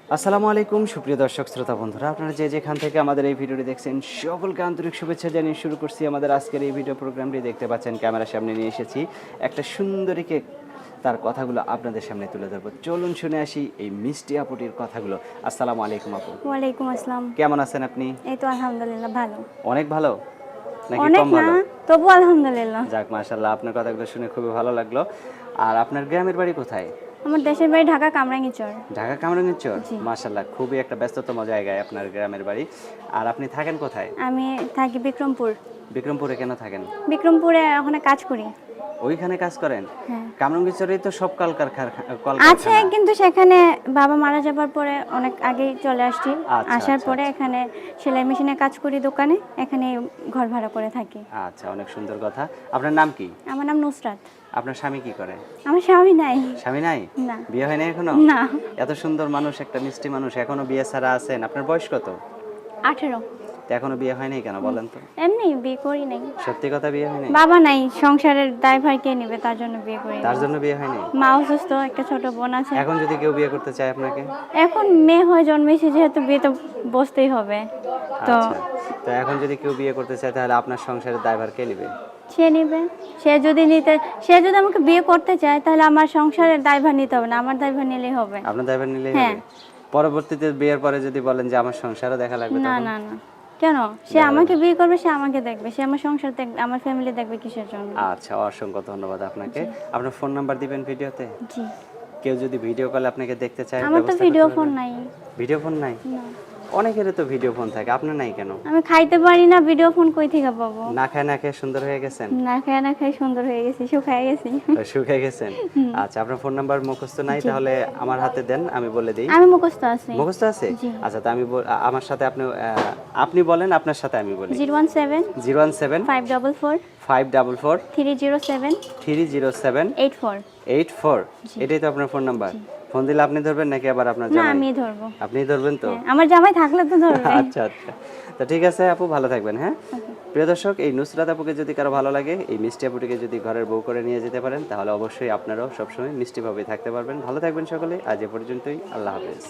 আসসালামু আলাইকুম সুপ্রিয় দর্শক শ্রোতা বন্ধুরা, আপনারা যে যেখান থেকে আমাদের এই ভিডিওটি দেখছেন সকলকে আন্তরিক শুভেচ্ছা জানিয়ে শুরু করছি আমাদের আজকের এই ভিডিও প্রোগ্রামটি। দেখতে পাচ্ছেন ক্যামেরার সামনে নিয়ে এসেছি একটা সুন্দরীকে, তার কথাগুলো আপনাদের সামনে তুলে ধরবো। চলুন শুনে আসি এই মিষ্টি আপুটির কথাগুলো। আসসালামু আলাইকুম আপু। ওয়ালাইকুম আসসালাম। কেমন আছেন আপনি? এই তো আলহামদুলিল্লাহ ভালো। অনেক ভালো নাকি অনেক কম না, ভালো? তবু আলহামদুলিল্লাহ। যাক মাশাআল্লাহ, আপনার কথাগুলো শুনে খুবই ভালো লাগলো। আর আপনার গ্রামের বাড়ি কোথায়? আমার দেশের বাড়ি ঢাকা কামরাঙ্গীরচর। ঢাকা কামরাঙ্গীরচর। জি। মাশাআল্লাহ, খুবই একটা ব্যস্ততম জায়গায় আপনার গ্রামের বাড়ি। আর আপনি থাকেন কোথায়? আমি থাকি বিক্রমপুর। বিক্রমপুরে কেন থাকেন? বিক্রমপুরে ওখানে কাজ করি। ওইখানে কাজ করেন? হ্যাঁ। কামরাঙ্গীরচরেই তো সব আছে, কলকারখানা। কিন্তু সেখানে বাবা মারা যাবার পরে অনেক আগেই চলে আসছি। আচ্ছা, আসার আচ্ছা, পরে আচ্ছা। এখানে সেলাই মেশিনে কাজ করি দোকানে, এখানে ঘর ভাড়া করে থাকি। আচ্ছা, অনেক সুন্দর কথা। আপনার নাম কি? আমার নাম নুসরাত। আপনার স্বামী কি করে? আমার স্বামী নাই। স্বামী নাই? না। বিয়ে হয় নাই এখনো? না। এত সুন্দর মানুষ, একটা মিষ্টি মানুষ, এখনো বিয়ে ছাড়া আছেন? আপনার বয়স কত? 18। তো এখনো বিয়ে হয় নাই কেন বলেন তো? এমনি বিয়ে করি নাই। সত্যি কথা, বিয়ে হয় নাই? বাবা নাই, সংসারের দায়ভার কে নেবে, তার জন্য বিয়ে করি নাই। তার জন্য বিয়ে হয় নাই? মা অসুস্থ, একটা ছোট বোন আছে। এখন যদি কেউ বিয়ে করতে চায় আপনাকে? এখন মেয়ে হয়ে জন্মেছে যেহেতু বিয়ে তো বসতেই হবে। তো আচ্ছা, তো এখন যদি কেউ বিয়ে করতে চায় তাহলে আপনার সংসারের দায়ভার কে নেবে? সে নেবে। সে যদি আমাকে বিয়ে করতে চায় তাহলে আমার সংসারের দায়ভার নিতে হবে না, আমার দায়ভার নিলেই হবে। আপনার দায়ভার নিলেই হ্যাঁ। হবে? পরবর্তীতে বিয়ের পরে যদি বলেন যে আমার সংসারও দেখা লাগবে না তখন? না না, কেন? সে আমাকে বিয়ে করবে, সে আমাকে দেখবে, সে আমার সংসার দেখবে, আমার ফ্যামিলি দেখবে কিসের জন্য? আচ্ছা, অসংখ্য ধন্যবাদ আপনাকে। আপনার ফোন নাম্বার দিবেন ভিডিওতে? জি। কেউ যদি ভিডিও কলে আপনাকে দেখতে চায় আমার তো ব্যবস্থা ভিডিও করতে ফোন পারবেন? নাই। ভিডিও ফোন নাই? না। অনেকেরই তো ভিডিও ফোন থাকে, আপনার নাই কেন? আমি খাইতে পারি না, ভিডিও ফোন কই থেকে পাবো? না খায় না খেয়ে সুন্দর হয়ে গেছেন? না খাই সুন্দর হয়ে গেছি, শুকায় গেছি। শুকিয়ে গেছেন? আচ্ছা, আপনার ফোন নাম্বার মুখস্থ নাই? জি। তাহলে আমার হাতে দেন, আমি বলে দিই। আমি মুখস্থ আছি। মুখস্থ আছে? জি। আচ্ছা, তো আমি আমার সাথে আপনি বলেন, আপনার সাথে আমি বলি। 017 017 544 544 307 307 84। 84। এটাই তো আপনার ফোন নাম্বার? ফোন দিলে আপনি ধরবেন নাকি আবার আপনার না, জামাই? আমি ধরবো। আপনিই ধরবেন তো? হ্যাঁ, আমার জামাই থাকলে তো ধরবে। আচ্ছা, আচ্ছা। তো ঠিক আছে আপু, ভালো থাকবেন। হ্যাঁ, প্রিয় দর্শক, এই নুসরাত আপুকে যদি কারো ভালো লাগে, এই মিষ্টি আপুটিকে যদি ঘরের বউ করে নিয়ে যেতে পারেন, তাহলে অবশ্যই আপনারাও সবসময় মিষ্টিভাবেই থাকতে পারবেন। ভালো থাকবেন সকলে। আজ এ পর্যন্তই। আল্লাহ হাফেজ।